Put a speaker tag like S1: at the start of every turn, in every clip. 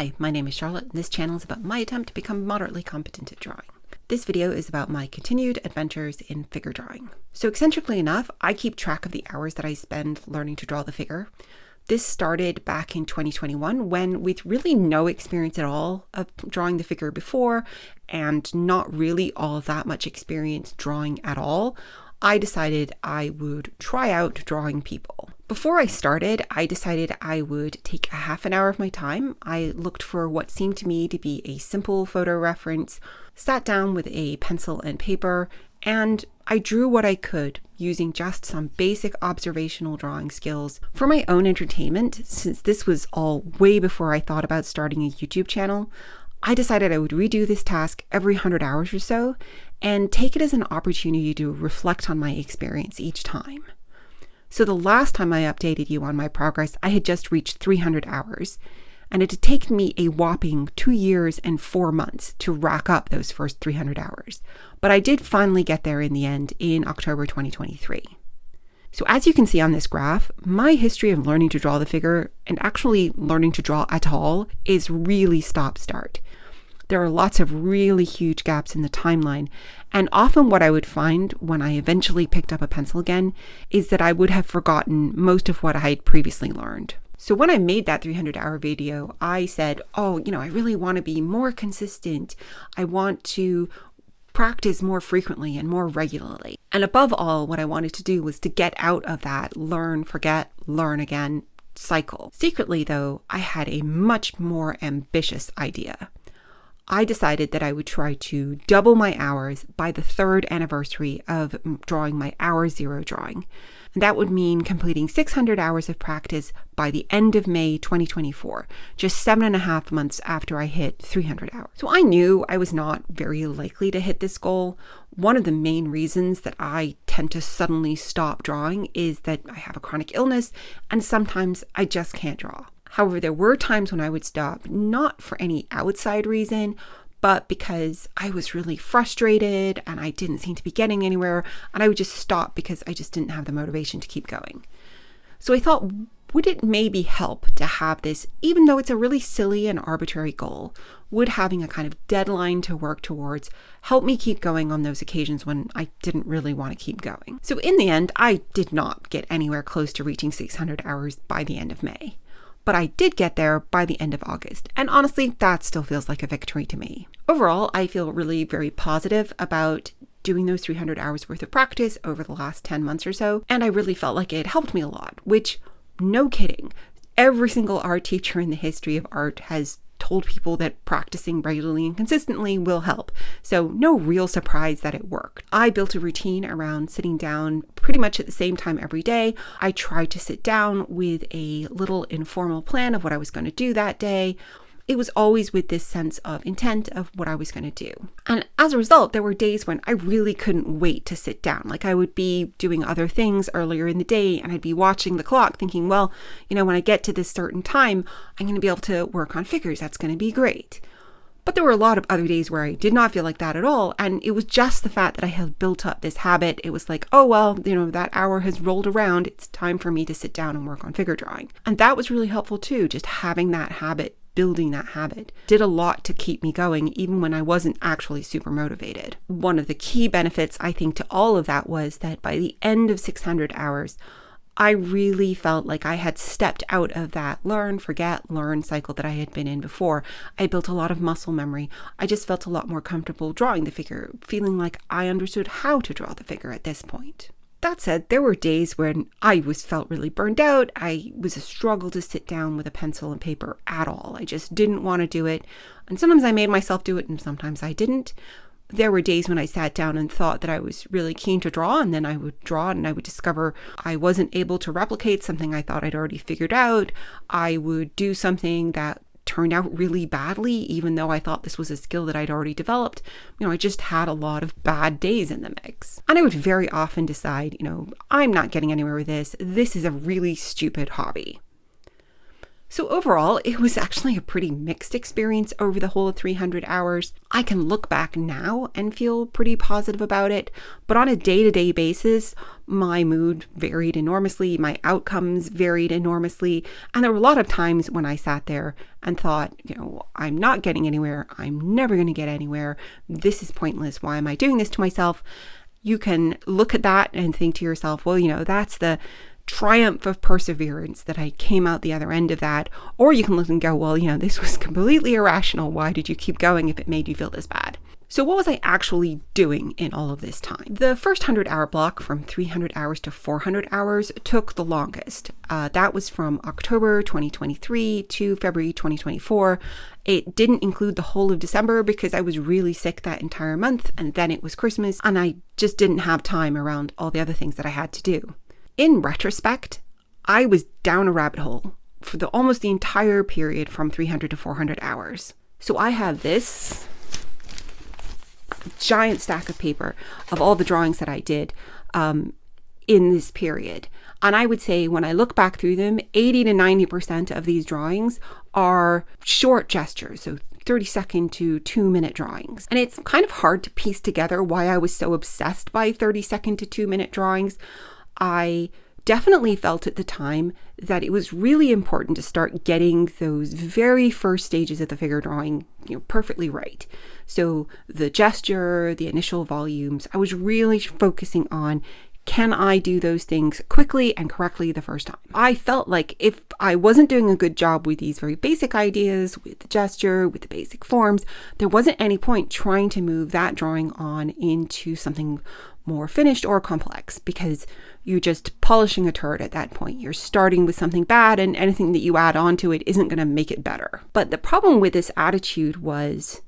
S1: Hi, my name is Charlotte, and this channel is about my attempt to become moderately competent at drawing. This video is about my continued adventures in figure drawing. So eccentrically enough, I keep track of the hours that I spend learning to draw the figure. This started back in 2021 when, with really no experience at all of drawing the figure before and not really all that much experience drawing at all, I decided I would try out drawing people. Before I started, I decided I would take a half an hour of my time. I looked for what seemed to me to be a simple photo reference, sat down with a pencil and paper, and I drew what I could using just some basic observational drawing skills for my own entertainment. Since this was all way before I thought about starting a YouTube channel, I decided I would redo this task every 100 hours or so and take it as an opportunity to reflect on my experience each time. So the last time I updated you on my progress, I had just reached 300 hours, and it had taken me a whopping 2 years and 4 months to rack up those first 300 hours. But I did finally get there in the end in October 2023. So as you can see on this graph, my history of learning to draw the figure and actually learning to draw at all is really stop-start. There are lots of really huge gaps in the timeline, and often what I would find when I eventually picked up a pencil again is that I would have forgotten most of what I had previously learned. So when I made that 300-hour video, I said, I really want to be more consistent. I want to practice more frequently and more regularly. And above all, what I wanted to do was to get out of that learn, forget, learn again cycle. Secretly, though, I had a much more ambitious idea. I decided that I would try to double my hours by the 3rd anniversary of drawing my Hour Zero drawing. And that would mean completing 600 hours of practice by the end of May 2024, just 7.5 months after I hit 300 hours. So I knew I was not very likely to hit this goal. One of the main reasons that I tend to suddenly stop drawing is that I have a chronic illness and sometimes I just can't draw. However, there were times when I would stop, not for any outside reason, but because I was really frustrated and I didn't seem to be getting anywhere, and I would just stop because I just didn't have the motivation to keep going. So I thought, would it maybe help to have this, even though it's a really silly and arbitrary goal, would having a kind of deadline to work towards help me keep going on those occasions when I didn't really want to keep going? So in the end, I did not get anywhere close to reaching 600 hours by the end of May. But I did get there by the end of August, and honestly, that still feels like a victory to me. Overall, I feel really very positive about doing those 300 hours worth of practice over the last 10 months or so, and I really felt like it helped me a lot, which, no kidding, every single art teacher in the history of art has told people that practicing regularly and consistently will help. So no real surprise that it worked. I built a routine around sitting down pretty much at the same time every day. I tried to sit down with a little informal plan of what I was going to do that day. It was always with this sense of intent of what I was going to do. And as a result, there were days when I really couldn't wait to sit down. Like I would be doing other things earlier in the day and I'd be watching the clock thinking, when I get to this certain time, I'm going to be able to work on figures. That's going to be great. But there were a lot of other days where I did not feel like that at all. And it was just the fact that I had built up this habit. It was like, that hour has rolled around. It's time for me to sit down and work on figure drawing. And that was really helpful too, just having that habit. Building that habit did a lot to keep me going even when I wasn't actually super motivated. One of the key benefits, I think, to all of that was that by the end of 600 hours, I really felt like I had stepped out of that learn, forget, learn cycle that I had been in before. I built a lot of muscle memory. I just felt a lot more comfortable drawing the figure, feeling like I understood how to draw the figure at this point. That said, there were days when I felt really burned out. I was a struggle to sit down with a pencil and paper at all. I just didn't want to do it. And sometimes I made myself do it and sometimes I didn't. There were days when I sat down and thought that I was really keen to draw, and then I would draw and I would discover I wasn't able to replicate something I thought I'd already figured out. I would do something that turned out really badly, even though I thought this was a skill that I'd already developed. I just had a lot of bad days in the mix. And I would very often decide, I'm not getting anywhere with this. This is a really stupid hobby. So overall, it was actually a pretty mixed experience over the whole 300 hours. I can look back now and feel pretty positive about it, but on a day-to-day basis, my mood varied enormously, my outcomes varied enormously, and there were a lot of times when I sat there and thought, I'm not getting anywhere, I'm never going to get anywhere, this is pointless, why am I doing this to myself? You can look at that and think to yourself, well, that's the triumph of perseverance that I came out the other end of that. Or you can look and go, well, this was completely irrational. Why did you keep going if it made you feel this bad? So what was I actually doing in all of this time? The first 100-hour block from 300 hours to 400 hours took the longest. That was from October 2023 to February 2024. It didn't include the whole of December because I was really sick that entire month, and then it was Christmas, and I just didn't have time around all the other things that I had to do. In retrospect, I was down a rabbit hole for almost the entire period from 300 to 400 hours. So I have this giant stack of paper of all the drawings that I did in this period. And I would say when I look back through them, 80 to 90% of these drawings are short gestures, so 30-second to 2-minute drawings. And it's kind of hard to piece together why I was so obsessed by 30-second to 2-minute drawings. I definitely felt at the time that it was really important to start getting those very first stages of the figure drawing, perfectly right. So the gesture, the initial volumes, I was really focusing on, can I do those things quickly and correctly the first time? I felt like if I wasn't doing a good job with these very basic ideas, with the gesture, with the basic forms, there wasn't any point trying to move that drawing on into something more finished or complex, because you're just polishing a turd at that point. You're starting with something bad, and anything that you add on to it isn't going to make it better. But the problem with this attitude was,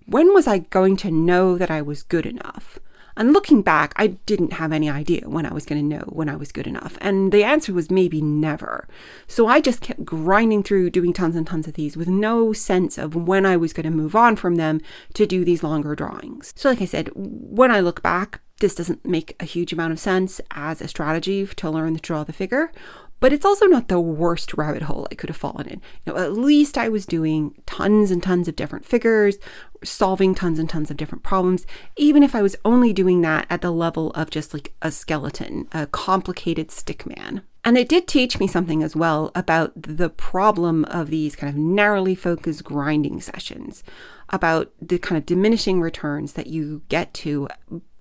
S1: when was I going to know that I was good enough? And looking back, I didn't have any idea when I was going to know when I was good enough. And the answer was maybe never. So I just kept grinding through doing tons and tons of these with no sense of when I was going to move on from them to do these longer drawings. So like I said, when I look back, this doesn't make a huge amount of sense as a strategy to learn to draw the figure. But it's also not the worst rabbit hole I could have fallen in. At least I was doing tons and tons of different figures, solving tons and tons of different problems, even if I was only doing that at the level of just like a skeleton, a complicated stick man. And it did teach me something as well about the problem of these kind of narrowly focused grinding sessions, about the kind of diminishing returns that you get to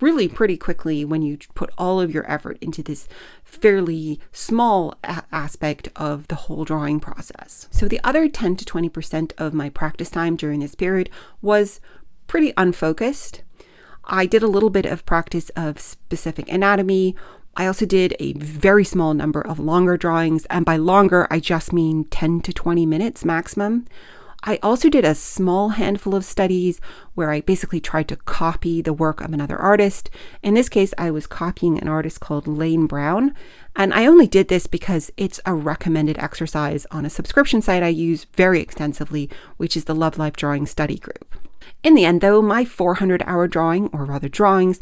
S1: really pretty quickly when you put all of your effort into this fairly small aspect of the whole drawing process. So the other 10 to 20% of my practice time during this period was pretty unfocused. I did a little bit of practice of specific anatomy. I also did a very small number of longer drawings, and by longer, I just mean 10 to 20 minutes maximum. I also did a small handful of studies where I basically tried to copy the work of another artist. In this case, I was copying an artist called Lane Brown, and I only did this because it's a recommended exercise on a subscription site I use very extensively, which is the Love Life Drawing Study Group. In the end, though, my 400-hour drawing, or rather drawings,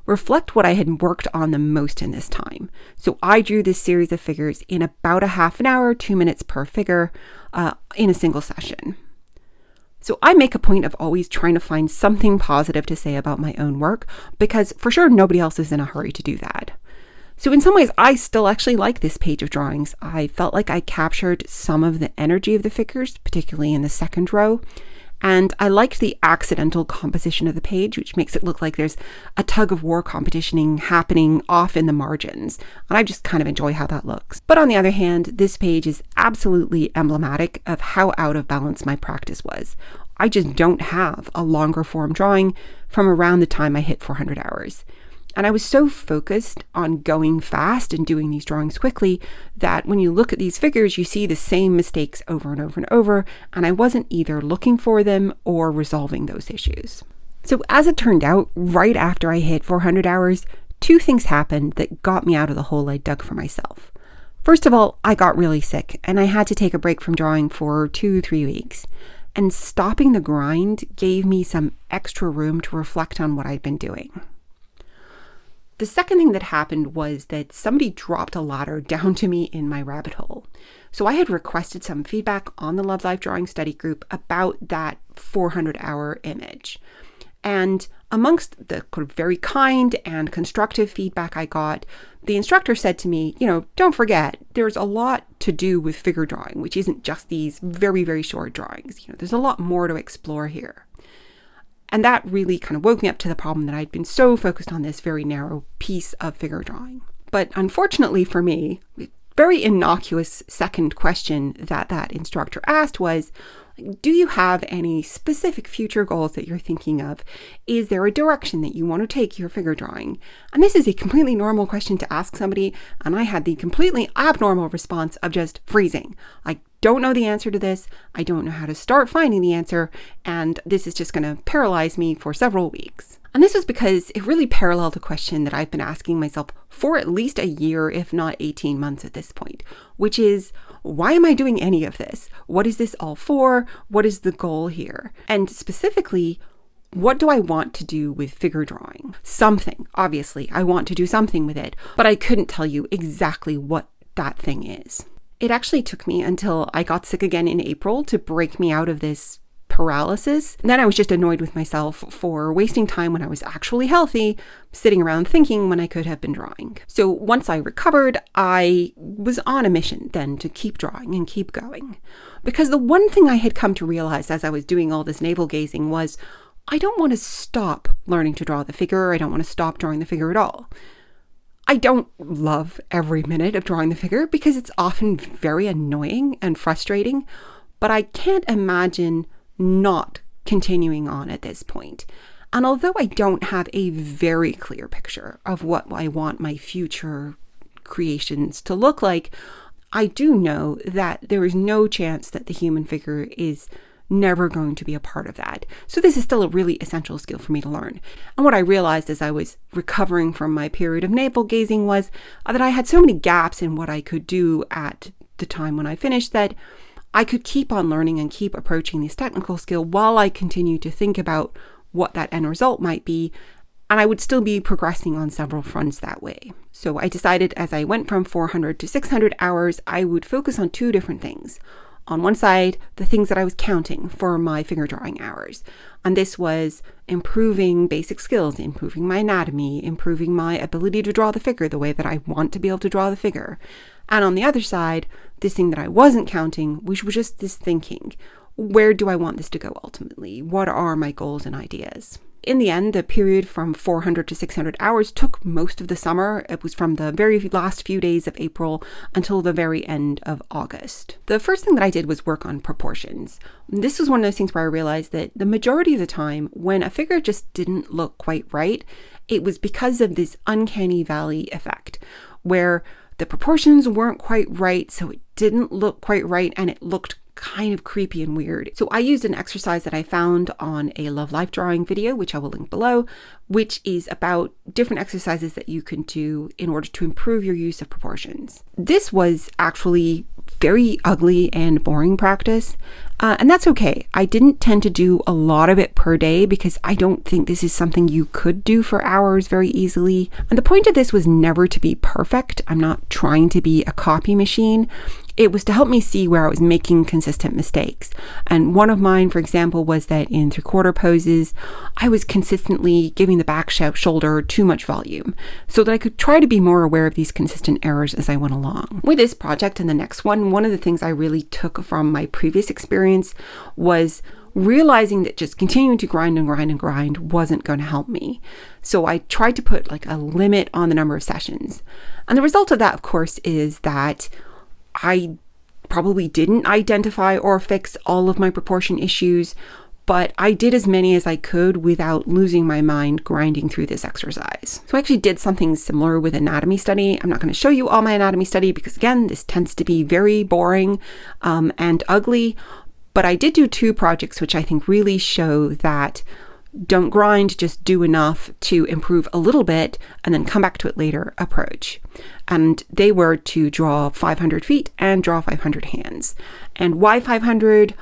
S1: reflect what I had worked on the most in this time. So I drew this series of figures in about a half an hour, 2 minutes per figure, in a single session. So I make a point of always trying to find something positive to say about my own work, because for sure nobody else is in a hurry to do that. So in some ways, I still actually like this page of drawings. I felt like I captured some of the energy of the figures, particularly in the second row. And I liked the accidental composition of the page, which makes it look like there's a tug of war competitioning happening off in the margins. And I just kind of enjoy how that looks. But on the other hand, this page is absolutely emblematic of how out of balance my practice was. I just don't have a longer form drawing from around the time I hit 400 hours. And I was so focused on going fast and doing these drawings quickly that when you look at these figures, you see the same mistakes over and over and over, and I wasn't either looking for them or resolving those issues. So as it turned out, right after I hit 400 hours, two things happened that got me out of the hole I dug for myself. First of all, I got really sick, and I had to take a break from drawing for 2-3 weeks. And stopping the grind gave me some extra room to reflect on what I'd been doing. The second thing that happened was that somebody dropped a ladder down to me in my rabbit hole. So I had requested some feedback on the Love Life Drawing study group about that 400-hour image. And amongst the very kind and constructive feedback I got, the instructor said to me, don't forget, there's a lot to do with figure drawing, which isn't just these very, very short drawings. There's a lot more to explore here. And that really kind of woke me up to the problem that I'd been so focused on this very narrow piece of figure drawing. But unfortunately for me, very innocuous second question that instructor asked was, do you have any specific future goals that you're thinking of? Is there a direction that you want to take your figure drawing? And this is a completely normal question to ask somebody, and I had the completely abnormal response of just freezing. I don't know the answer to this. I don't know how to start finding the answer, and this is just going to paralyze me for several weeks. And this was because it really paralleled a question that I've been asking myself for at least a year, if not 18 months at this point, which is, why am I doing any of this? What is this all for? What is the goal here? And specifically, what do I want to do with figure drawing? Something, obviously, I want to do something with it, but I couldn't tell you exactly what that thing is. It actually took me until I got sick again in April to break me out of this paralysis. And then I was just annoyed with myself for wasting time when I was actually healthy, sitting around thinking when I could have been drawing. So once I recovered, I was on a mission then to keep drawing and keep going. Because the one thing I had come to realize as I was doing all this navel gazing was, I don't want to stop learning to draw the figure. I don't want to stop drawing the figure at all. I don't love every minute of drawing the figure because it's often very annoying and frustrating, but I can't imagine not continuing on at this point. And although I don't have a very clear picture of what I want my future creations to look like, I do know that there is no chance that the human figure is never going to be a part of that. So this is still a really essential skill for me to learn. And what I realized as I was recovering from my period of navel gazing was that I had so many gaps in what I could do at the time when I finished that I could keep on learning and keep approaching this technical skill while I continue to think about what that end result might be, and I would still be progressing on several fronts that way. So I decided as I went from 400 to 600 hours, I would focus on two different things. On one side, the things that I was counting for my figure drawing hours. And this was improving basic skills, improving my anatomy, improving my ability to draw the figure the way that I want to be able to draw the figure. And on the other side, this thing that I wasn't counting, which was just this thinking. Where do I want this to go ultimately? What are my goals and ideas? In the end, the period from 400 to 600 hours took most of the summer. It was from the very last few days of April until the very end of August. The first thing that I did was work on proportions. This was one of those things where I realized that the majority of the time, when a figure just didn't look quite right, it was because of this uncanny valley effect, where the proportions weren't quite right, so it didn't look quite right, and it looked kind of creepy and weird. So I used an exercise that I found on a Love Life Drawing video, which I will link below, which is about different exercises that you can do in order to improve your use of proportions. This was actually very ugly and boring practice, and that's okay. I didn't tend to do a lot of it per day because I don't think this is something you could do for hours very easily. And the point of this was never to be perfect. I'm not trying to be a copy machine. It was to help me see where I was making consistent mistakes. And one of mine, for example, was that in 3/4 poses, I was consistently giving the back shoulder too much volume so that I could try to be more aware of these consistent errors as I went along. With this project and the next one of the things I really took from my previous experience was realizing that just continuing to grind and grind and grind wasn't going to help me. So I tried to put like a limit on the number of sessions. And the result of that, of course, is that I probably didn't identify or fix all of my proportion issues, but I did as many as I could without losing my mind grinding through this exercise. So I actually did something similar with anatomy study. I'm not going to show you all my anatomy study because, again, this tends to be very boring and ugly, but I did do 2 projects which I think really show that don't grind, just do enough to improve a little bit and then come back to it later approach. And they were to draw 500 feet and draw 500 hands. And why 500?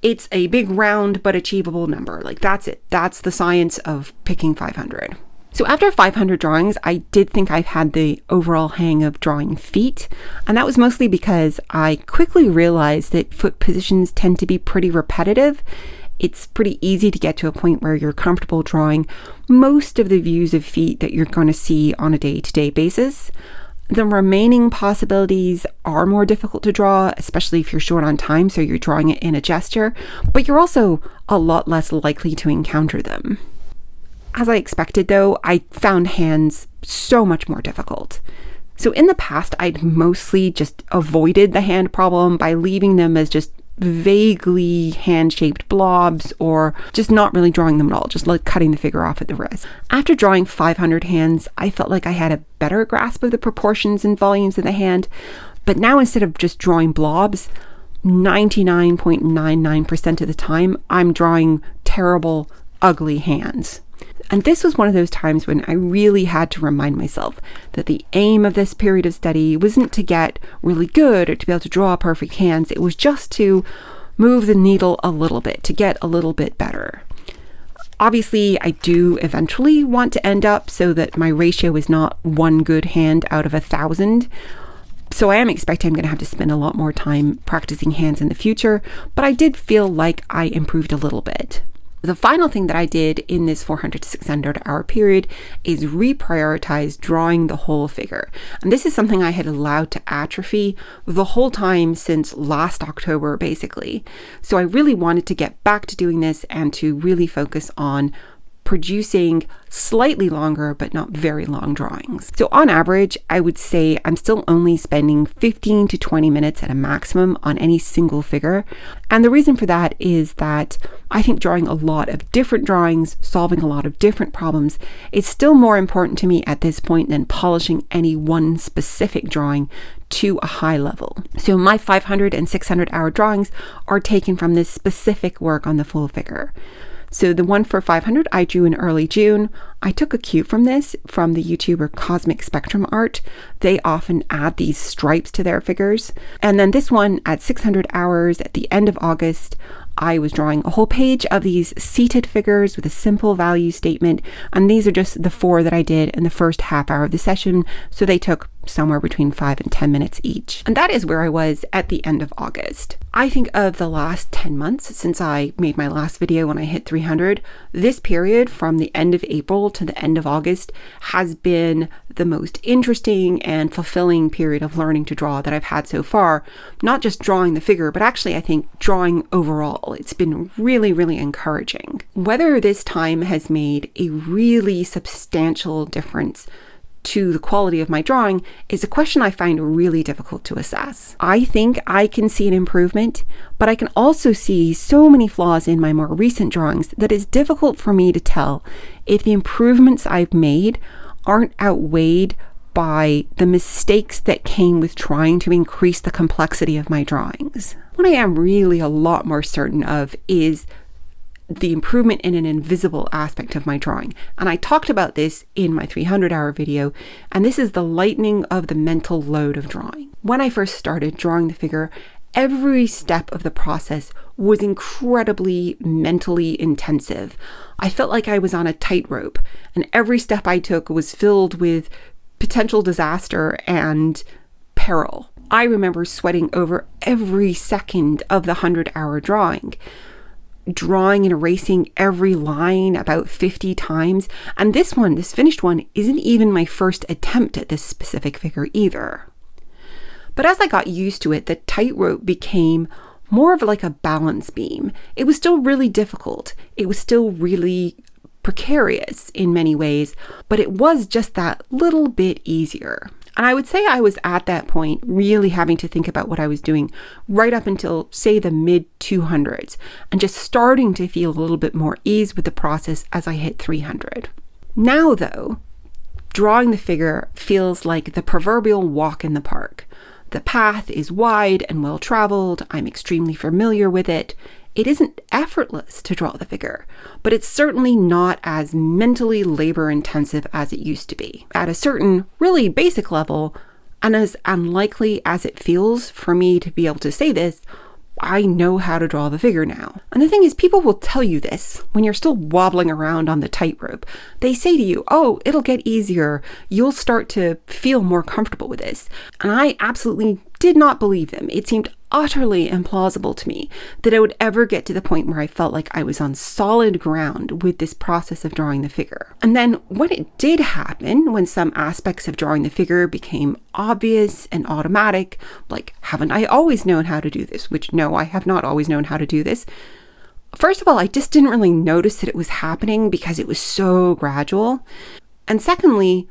S1: It's a big round but achievable number. Like that's it. That's the science of picking 500. So after 500 drawings, I did think I've had the overall hang of drawing feet, and that was mostly because I quickly realized that foot positions tend to be pretty repetitive. It's pretty easy to get to a point where you're comfortable drawing most of the views of feet that you're going to see on a day-to-day basis. The remaining possibilities are more difficult to draw, especially if you're short on time, so you're drawing it in a gesture, but you're also a lot less likely to encounter them. As I expected though, I found hands so much more difficult. So in the past, I'd mostly just avoided the hand problem by leaving them as just vaguely hand-shaped blobs or just not really drawing them at all, just like cutting the figure off at the wrist. After drawing 500 hands, I felt like I had a better grasp of the proportions and volumes of the hand, but now instead of just drawing blobs, 99.99% of the time, I'm drawing terrible, ugly hands. And this was one of those times when I really had to remind myself that the aim of this period of study wasn't to get really good or to be able to draw perfect hands. It was just to move the needle a little bit, to get a little bit better. Obviously, I do eventually want to end up so that my ratio is not one good hand out of 1,000. So I am expecting I'm going to have to spend a lot more time practicing hands in the future, but I did feel like I improved a little bit. The final thing that I did in this 400 to 600 hour period is reprioritize drawing the whole figure. And this is something I had allowed to atrophy the whole time since last October, basically. So I really wanted to get back to doing this and to really focus on producing slightly longer but not very long drawings. So on average, I would say I'm still only spending 15 to 20 minutes at a maximum on any single figure. And the reason for that is that I think drawing a lot of different drawings, solving a lot of different problems, is still more important to me at this point than polishing any one specific drawing to a high level. So my 500 and 600 hour drawings are taken from this specific work on the full figure. So the one for 500 I drew in early June. I took a cue from this from the YouTuber Cosmic Spectrum Art. They often add these stripes to their figures. And then this one at 600 hours at the end of August, I was drawing a whole page of these seated figures with a simple value statement. And these are just the 4 that I did in the first half hour of the session. So they took somewhere between 5 and 10 minutes each. And that is where I was at the end of August. I think of the last 10 months since I made my last video when I hit 300, this period from the end of April to the end of August has been the most interesting and fulfilling period of learning to draw that I've had so far. Not just drawing the figure, but actually I think drawing overall. It's been really, really encouraging. Whether this time has made a really substantial difference to the quality of my drawing is a question I find really difficult to assess. I think I can see an improvement, but I can also see so many flaws in my more recent drawings that it's difficult for me to tell if the improvements I've made aren't outweighed by the mistakes that came with trying to increase the complexity of my drawings. What I am really a lot more certain of is the improvement in an invisible aspect of my drawing. And I talked about this in my 300 hour video, and this is the lightening of the mental load of drawing. When I first started drawing the figure, every step of the process was incredibly mentally intensive. I felt like I was on a tightrope, and every step I took was filled with potential disaster and peril. I remember sweating over every second of the 100-hour drawing and erasing every line about 50 times. And this finished one, isn't even my first attempt at this specific figure either. But as I got used to it, the tightrope became more of like a balance beam. It was still really difficult. It was still really precarious in many ways, but it was just that little bit easier. And I would say I was at that point really having to think about what I was doing right up until, say, the mid-200s, and just starting to feel a little bit more ease with the process as I hit 300. Now, though, drawing the figure feels like the proverbial walk in the park. The path is wide and well-traveled. I'm extremely familiar with it. It isn't effortless to draw the figure, but it's certainly not as mentally labor-intensive as it used to be. At a certain really basic level, and as unlikely as it feels for me to be able to say this, I know how to draw the figure now. And the thing is, people will tell you this when you're still wobbling around on the tightrope. They say to you, oh, it'll get easier. You'll start to feel more comfortable with this. And I absolutely did not believe them. It seemed utterly implausible to me that I would ever get to the point where I felt like I was on solid ground with this process of drawing the figure. And then when it did happen, when some aspects of drawing the figure became obvious and automatic, like, haven't I always known how to do this? Which, no, I have not always known how to do this. First of all, I just didn't really notice that it was happening because it was so gradual. And secondly,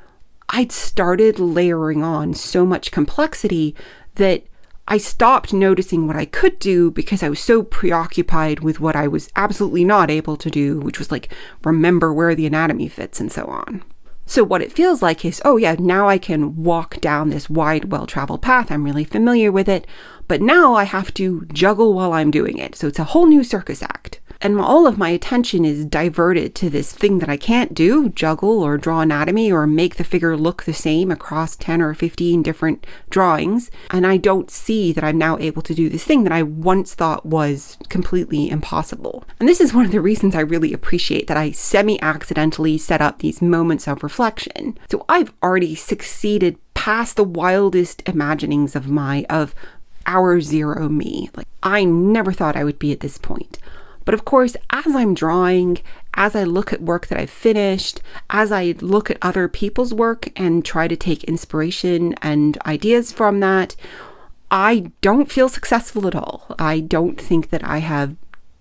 S1: I'd started layering on so much complexity that I stopped noticing what I could do because I was so preoccupied with what I was absolutely not able to do, which was like remember where the anatomy fits and so on. So what it feels like is, oh yeah, now I can walk down this wide, well-traveled path. I'm really familiar with it, but now I have to juggle while I'm doing it. So it's a whole new circus act. And all of my attention is diverted to this thing that I can't do, juggle or draw anatomy or make the figure look the same across 10 or 15 different drawings. And I don't see that I'm now able to do this thing that I once thought was completely impossible. And this is one of the reasons I really appreciate that I semi-accidentally set up these moments of reflection. So I've already succeeded past the wildest imaginings of hour zero me. Like, I never thought I would be at this point. But of course, as I'm drawing, as I look at work that I've finished, as I look at other people's work and try to take inspiration and ideas from that, I don't feel successful at all. I don't think that I have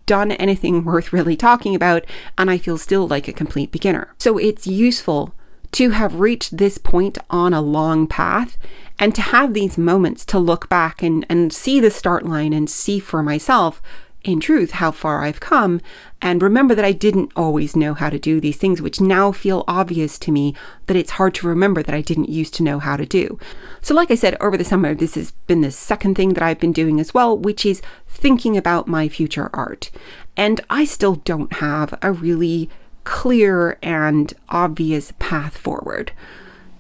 S1: done anything worth really talking about, and I feel still like a complete beginner. So it's useful to have reached this point on a long path and to have these moments to look back and see the start line and see for myself in truth how far I've come, and remember that I didn't always know how to do these things, which now feel obvious to me that it's hard to remember that I didn't used to know how to do. So like I said, over the summer, this has been the second thing that I've been doing as well, which is thinking about my future art. And I still don't have a really clear and obvious path forward.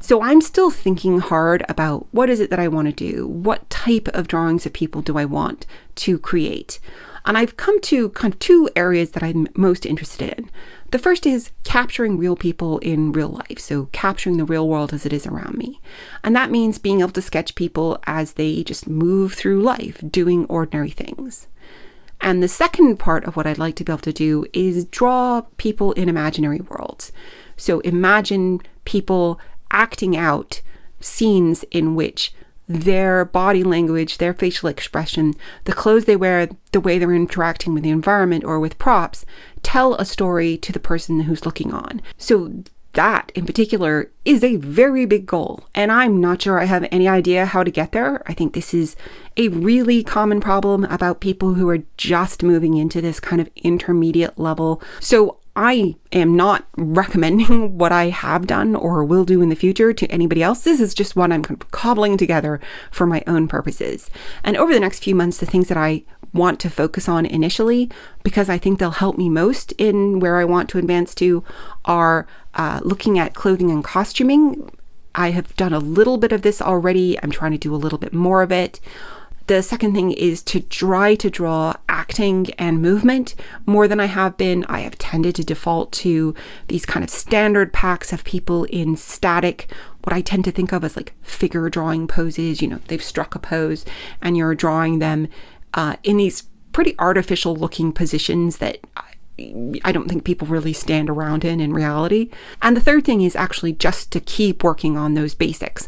S1: So I'm still thinking hard about what is it that I want to do? What type of drawings of people do I want to create? And I've come to kind of two areas that I'm most interested in. The first is capturing real people in real life, so capturing the real world as it is around me. And that means being able to sketch people as they just move through life, doing ordinary things. And the second part of what I'd like to be able to do is draw people in imaginary worlds. So imagine people acting out scenes in which their body language, their facial expression, the clothes they wear, the way they're interacting with the environment or with props, tell a story to the person who's looking on. So that in particular is a very big goal, and I'm not sure I have any idea how to get there. I think this is a really common problem about people who are just moving into this kind of intermediate level. So I am not recommending what I have done or will do in the future to anybody else. This is just what I'm kind of cobbling together for my own purposes. And over the next few months, the things that I want to focus on initially, because I think they'll help me most in where I want to advance to, are looking at clothing and costuming. I have done a little bit of this already. I'm trying to do a little bit more of it. The second thing is to try to draw acting and movement more than I have been. I have tended to default to these kind of standard packs of people in static, what I tend to think of as like figure drawing poses. You know, they've struck a pose and you're drawing them in these pretty artificial looking positions that I don't think people really stand around in reality. And the third thing is actually just to keep working on those basics.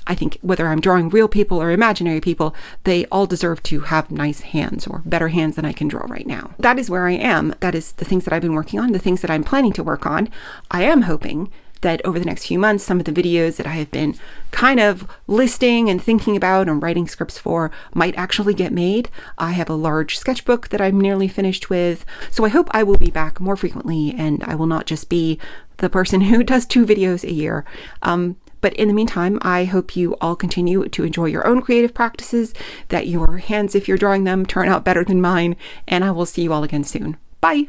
S1: I think whether I'm drawing real people or imaginary people, they all deserve to have nice hands or better hands than I can draw right now. That is where I am. That is the things that I've been working on, the things that I'm planning to work on. I am hoping that over the next few months, some of the videos that I have been kind of listing and thinking about and writing scripts for might actually get made. I have a large sketchbook that I'm nearly finished with. So I hope I will be back more frequently and I will not just be the person who does 2 videos a year. But in the meantime, I hope you all continue to enjoy your own creative practices, that your hands, if you're drawing them, turn out better than mine, and I will see you all again soon. Bye!